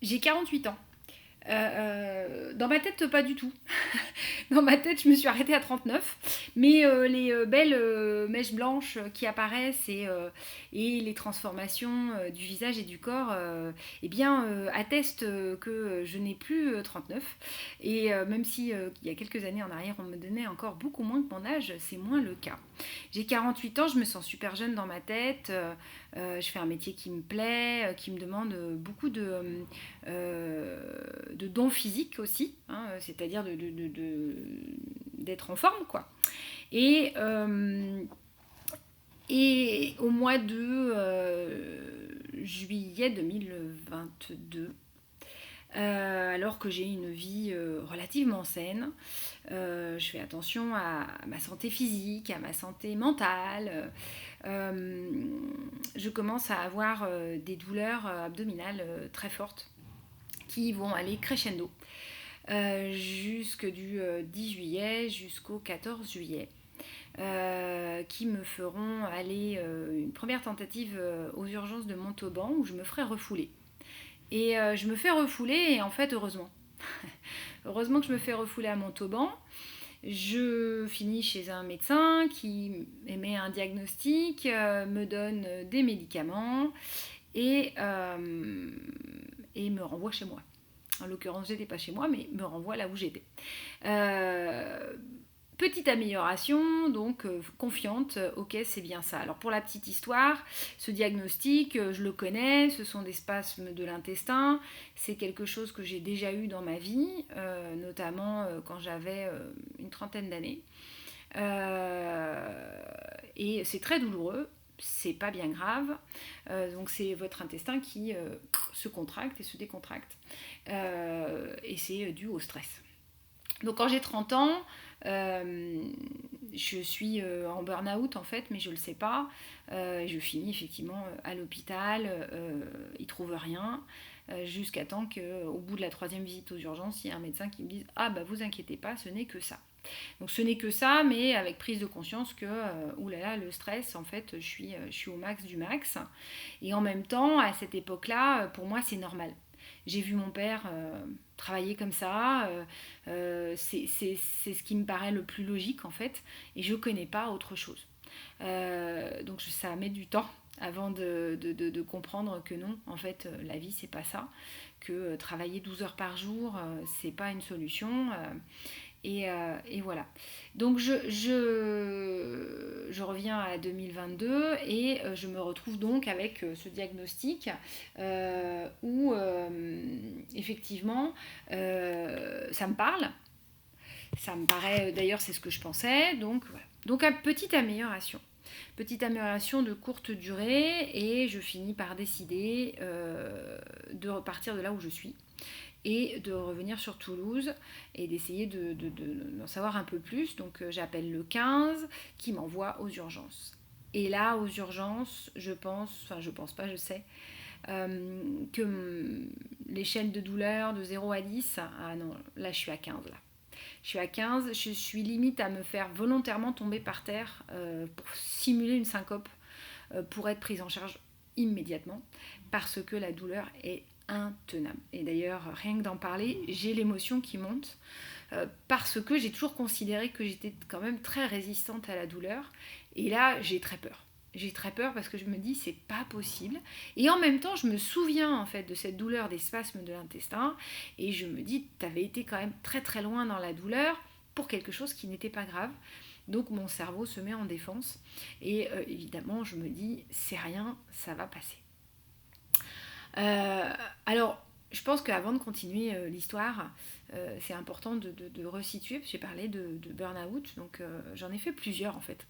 J'ai 48 ans. Dans ma tête, pas du tout. Dans ma tête, je me suis arrêtée à 39. Mais les belles mèches blanches qui apparaissent et les transformations du visage et du corps eh bien, attestent que je n'ai plus 39. Et même si il y a quelques années en arrière, on me donnait encore beaucoup moins que mon âge, c'est moins le cas. J'ai 48 ans, je me sens super jeune dans ma tête. Je fais un métier qui me plaît, qui me demande beaucoup de dons physiques aussi, hein, c'est-à-dire d'être en forme, quoi. Et, euh, et au mois de juillet 2022, alors que j'ai une vie relativement saine, je fais attention à ma santé physique, à ma santé mentale. Je commence à avoir des douleurs abdominales très fortes qui vont aller crescendo jusque du 10 juillet jusqu'au 14 juillet. Qui me feront aller une première tentative aux urgences de Montauban où je me ferai refouler. Et je me fais refouler et en fait heureusement. Heureusement que je me fais refouler à Montauban. Je finis chez un médecin qui émet un diagnostic, me donne des médicaments et me renvoie chez moi. En l'occurrence, j'étais pas chez moi, mais me renvoie là où j'étais. Euh, Petite amélioration, donc confiante, ok, c'est bien ça. Alors pour la petite histoire, ce diagnostic, je le connais, ce sont des spasmes de l'intestin, c'est quelque chose que j'ai déjà eu dans ma vie, notamment quand j'avais une trentaine d'années. Et c'est très douloureux, c'est pas bien grave. Donc c'est votre intestin qui se contracte et se décontracte. Et c'est dû au stress. Donc quand j'ai 30 ans, je suis en burn-out en fait, mais je ne le sais pas. Je finis effectivement à l'hôpital, ils ne trouvent rien, jusqu'à temps qu'au bout de la troisième visite aux urgences, il y a un médecin qui me dise « Ah bah vous inquiétez pas, ce n'est que ça ». Donc ce n'est que ça, mais avec prise de conscience que, oulala, le stress, en fait, je suis au max du max. Et en même temps, à cette époque-là, pour moi, c'est normal. J'ai vu mon père travailler comme ça, c'est ce qui me paraît le plus logique en fait, et je ne connais pas autre chose. Donc ça met du temps avant de comprendre que non, en fait, la vie c'est pas ça, que travailler 12 heures par jour, c'est pas une solution. Et voilà. Donc je reviens à 2022 et je me retrouve donc avec ce diagnostic où effectivement ça me parle. Ça me paraît, d'ailleurs c'est ce que je pensais. Donc voilà. Donc une petite amélioration. Petite amélioration de courte durée et je finis par décider de repartir de là où je suis et de revenir sur Toulouse et d'essayer d'en savoir un peu plus. Donc j'appelle le 15 qui m'envoie aux urgences. Et là, aux urgences, je pense, enfin je pense pas, je sais, que l'échelle de douleur de 0 à 10, ah non, là je suis à 15 là. Je suis à 15, je suis limite à me faire volontairement tomber par terre pour simuler une syncope, pour être prise en charge immédiatement, parce que la douleur est intenable. Et d'ailleurs, rien que d'en parler, j'ai l'émotion qui monte, parce que j'ai toujours considéré que j'étais quand même très résistante à la douleur. Et là, j'ai très peur. J'ai très peur parce que je me dis c'est pas possible. Et en même temps, je me souviens en fait de cette douleur des spasmes de l'intestin et je me dis t'avais été quand même très très loin dans la douleur pour quelque chose qui n'était pas grave. Donc mon cerveau se met en défense et évidemment je me dis c'est rien, ça va passer. Alors je pense qu'avant de continuer l'histoire, c'est important de resituer, parce que j'ai parlé de burn-out, donc j'en ai fait plusieurs en fait.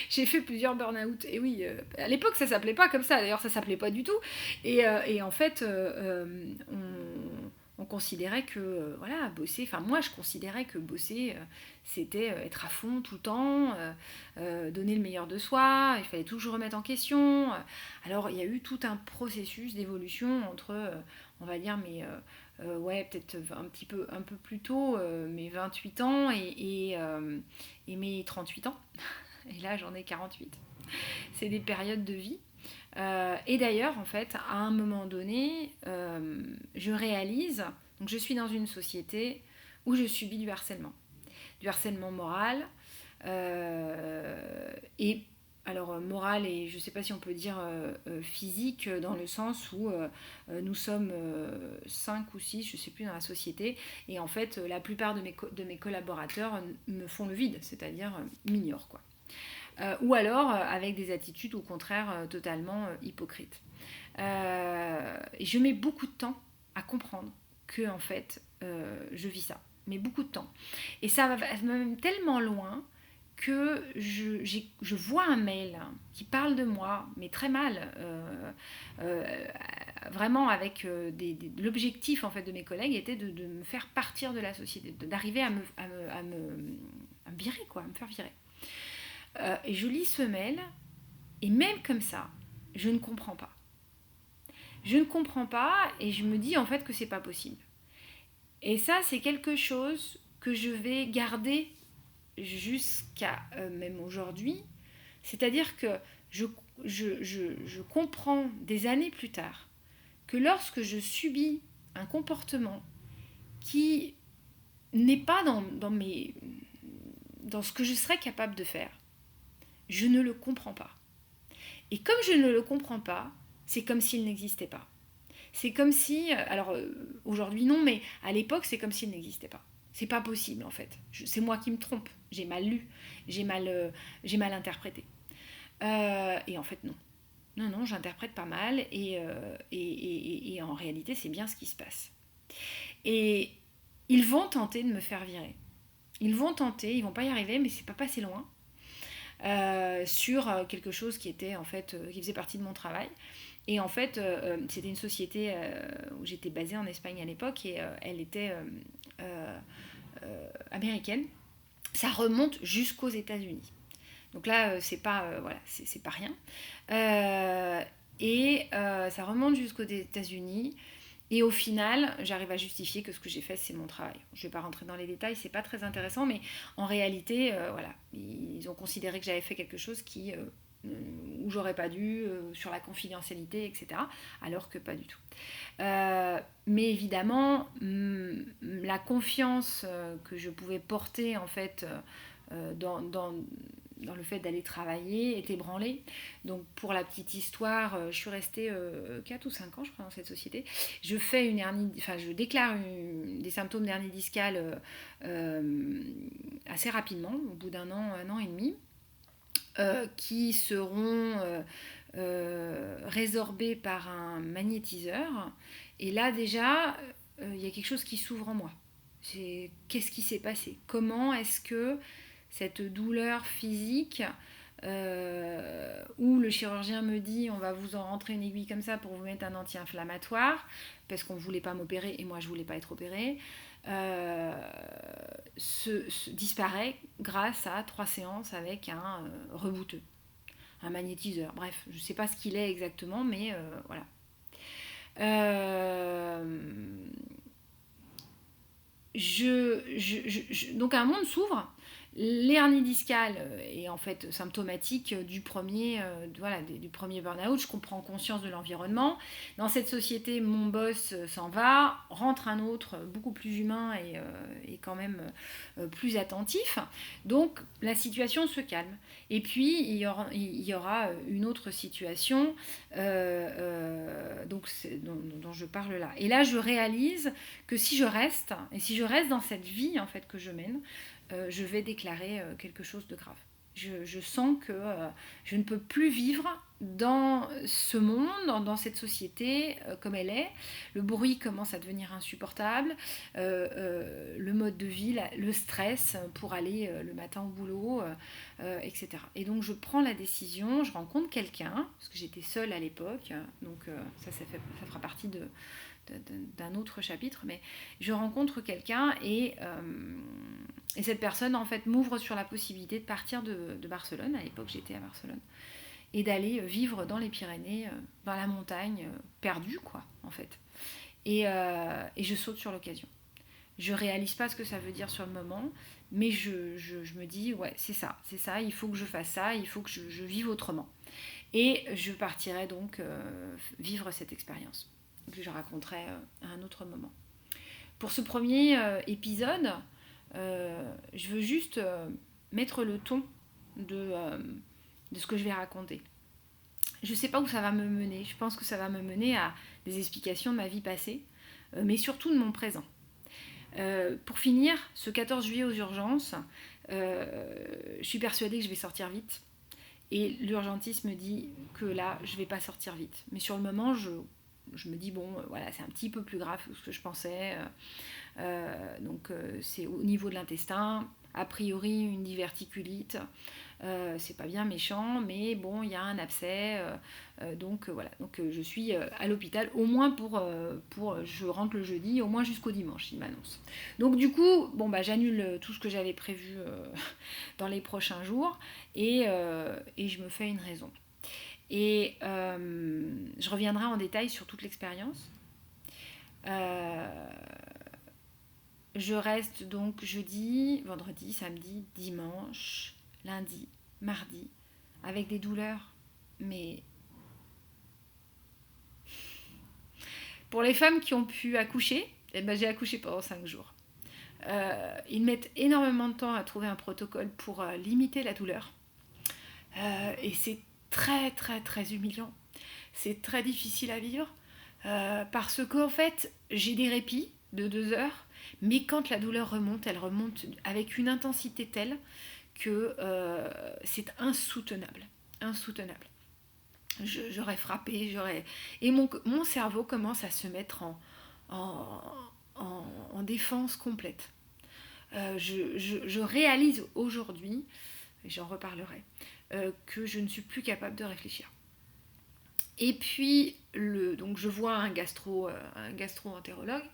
J'ai fait plusieurs burn-out. Et oui, à l'époque, ça s'appelait pas comme ça. D'ailleurs, ça s'appelait pas du tout. Et en fait, on considérait que, voilà, bosser... Enfin, moi, je considérais que bosser, c'était être à fond tout le temps, donner le meilleur de soi. Il fallait toujours remettre en question. Alors, il y a eu tout un processus d'évolution entre, on va dire, ouais, peut-être un peu plus tôt, mes 28 ans et mes 38 ans. Et là, j'en ai 48. C'est des périodes de vie. Et d'ailleurs, en fait, à un moment donné, je réalise, donc je suis dans une société où je subis du harcèlement moral, et alors moral et je ne sais pas si on peut dire physique dans le sens où nous sommes 5 ou 6, je ne sais plus, dans la société, et en fait la plupart de mes collaborateurs me font le vide, c'est-à-dire m'ignorent, quoi. Ou alors avec des attitudes au contraire totalement hypocrites. Et je mets beaucoup de temps à comprendre que en fait je vis ça, mais beaucoup de temps. Et ça va même tellement loin que je vois un mail qui parle de moi, mais très mal, euh, vraiment avec l'objectif en fait de mes collègues était de me faire partir de la société, d'arriver à me virer, quoi, à me faire virer. Et je lis ce mail, et même comme ça, je ne comprends pas. Je ne comprends pas, et je me dis en fait que c'est pas possible. Et ça, c'est quelque chose que je vais garder jusqu'à même aujourd'hui. C'est-à-dire que je, je comprends des années plus tard que lorsque je subis un comportement qui n'est pas dans ce que je serais capable de faire, je ne le comprends pas. Et comme je ne le comprends pas, c'est comme s'il n'existait pas. C'est comme si, alors aujourd'hui non, mais à l'époque c'est comme s'il n'existait pas. C'est pas possible en fait. C'est moi qui me trompe. J'ai mal lu, j'ai mal interprété. Et en fait non. Non, non, j'interprète pas mal et en réalité c'est bien ce qui se passe. Et ils vont tenter de me faire virer. Ils vont tenter, ils vont pas y arriver, mais c'est pas passé loin. Sur quelque chose qui était en fait qui faisait partie de mon travail. Et en fait, c'était une société où j'étais basée en Espagne à l'époque et elle était américaine. Ça remonte jusqu'aux États-Unis. Donc là, c'est pas voilà, c'est pas rien. Ça remonte jusqu'aux États-Unis. Et au final, j'arrive à justifier que ce que j'ai fait, c'est mon travail. Je ne vais pas rentrer dans les détails, c'est pas très intéressant, mais en réalité, voilà, ils ont considéré que j'avais fait quelque chose où j'aurais pas dû, sur la confidentialité, etc. Alors que pas du tout. Mais évidemment, la confiance que je pouvais porter en fait dans le fait d'aller travailler est ébranlée. Donc pour la petite histoire, je suis restée 4 ou 5 ans je crois dans cette société. Je déclare des symptômes d'hernie discale assez rapidement, au bout un an et demi, qui seront résorbés par un magnétiseur. Et là déjà, il y a quelque chose qui s'ouvre en moi. Qu'est-ce qui s'est passé? Comment est-ce que cette douleur physique où le chirurgien me dit on va vous en rentrer une aiguille comme ça pour vous mettre un anti-inflammatoire parce qu'on ne voulait pas m'opérer et moi je ne voulais pas être opérée, disparaît grâce à 3 séances avec un rebouteux, un magnétiseur. Bref, je ne sais pas ce qu'il est exactement, mais voilà. Donc un monde s'ouvre. L'hernie discale est en fait symptomatique du premier burn-out. Je comprends conscience de l'environnement. Dans cette société, mon boss s'en va, rentre un autre beaucoup plus humain et quand même plus attentif. Donc la situation se calme. Et puis il y aura une autre situation dont je parle là. Et là je réalise que si je reste dans cette vie en fait que je mène, je vais déclarer quelque chose de grave. Je sens que je ne peux plus vivre dans ce monde, dans cette société comme elle est. Le bruit commence à devenir insupportable, le mode de vie, le stress pour aller le matin au boulot, etc. Et donc je prends la décision, je rencontre quelqu'un, parce que j'étais seule à l'époque, donc ça fera partie d'un autre chapitre, mais je rencontre quelqu'un et cette personne en fait m'ouvre sur la possibilité de partir de Barcelone. À l'époque j'étais à Barcelone et d'aller vivre dans les Pyrénées, dans la montagne, perdue quoi en fait. Et je saute sur l'occasion. Je réalise pas ce que ça veut dire sur le moment, mais je me dis ouais c'est ça, il faut que je fasse ça, il faut que je vive autrement. Et je partirai donc vivre cette expérience, que je raconterai à un autre moment. Pour ce premier épisode, je veux juste mettre le ton de ce que je vais raconter. Je ne sais pas où ça va me mener. Je pense que ça va me mener à des explications de ma vie passée, mais surtout de mon présent. Pour finir, ce 14 juillet aux urgences, je suis persuadée que je vais sortir vite. Et l'urgentiste me dit que là, je ne vais pas sortir vite. Mais sur le moment, je me dis, bon, voilà, c'est un petit peu plus grave que ce que je pensais. Donc, c'est au niveau de l'intestin. A priori, une diverticulite. C'est pas bien méchant, mais bon, il y a un abcès. Donc, voilà. Donc, je suis à l'hôpital, au moins je rentre le jeudi, au moins jusqu'au dimanche, il m'annonce. Donc, du coup, bon, bah, j'annule tout ce que j'avais prévu dans les prochains jours et je me fais une raison. Et je reviendrai en détail sur toute l'expérience. Je reste donc jeudi, vendredi, samedi, dimanche, lundi, mardi, avec des douleurs. Mais pour les femmes qui ont pu accoucher, eh ben, j'ai accouché pendant 5 jours. Ils mettent énormément de temps à trouver un protocole pour limiter la douleur. Et c'est très très très humiliant. C'est très difficile à vivre parce qu'en fait, j'ai des répits de 2 heures, mais quand la douleur remonte, elle remonte avec une intensité telle que c'est insoutenable. Insoutenable. J'aurais frappé, et mon cerveau commence à se mettre en défense complète. Je réalise aujourd'hui, et j'en reparlerai, que je ne suis plus capable de réfléchir. Et puis, donc je vois un gastro-entérologue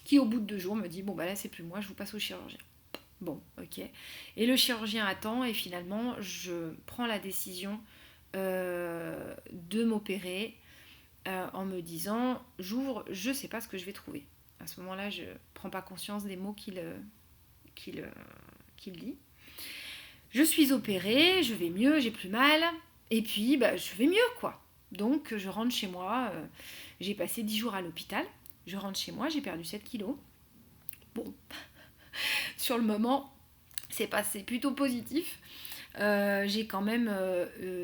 qui, au bout de 2 jours, me dit, bon, bah là, c'est plus moi, je vous passe au chirurgien. Bon, ok. Et le chirurgien attend, et finalement, je prends la décision de m'opérer en me disant, j'ouvre, je ne sais pas ce que je vais trouver. À ce moment-là, je ne prends pas conscience des mots qu'il dit. Je suis opérée, je vais mieux, j'ai plus mal, et puis bah, je vais mieux, quoi. Donc je rentre chez moi, j'ai passé 10 jours à l'hôpital, je rentre chez moi, j'ai perdu 7 kilos. Bon, sur le moment, c'est plutôt positif. J'ai quand même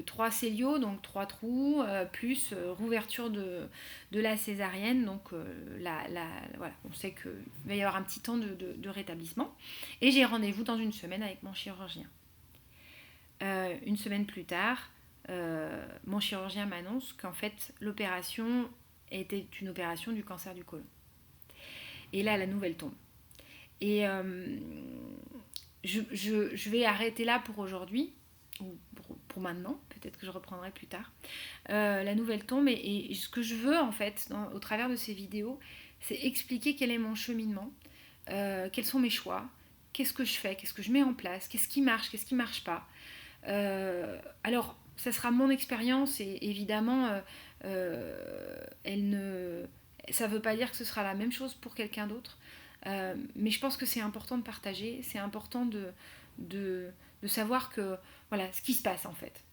3 célios, donc 3 trous, plus rouverture de la césarienne. Donc voilà, on sait qu'il va y avoir un petit temps de rétablissement. Et j'ai rendez-vous dans une semaine avec mon chirurgien. Une semaine plus tard, mon chirurgien m'annonce qu'en fait, l'opération était une opération du cancer du côlon. Et là, la nouvelle tombe. Et je vais arrêter là pour aujourd'hui, ou pour maintenant, peut-être que je reprendrai plus tard. La nouvelle tombe, et ce que je veux en fait, au travers de ces vidéos, c'est expliquer quel est mon cheminement, quels sont mes choix, qu'est-ce que je fais, qu'est-ce que je mets en place, qu'est-ce qui marche pas. Alors, ça sera mon expérience, et évidemment, ça ne veut pas dire que ce sera la même chose pour quelqu'un d'autre. Mais je pense que c'est important de partager, c'est important de savoir que voilà ce qui se passe en fait.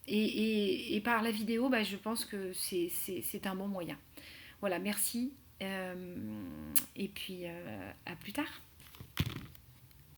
Et par la vidéo, bah, je pense que c'est un bon moyen. Voilà, merci. Et puis à plus tard.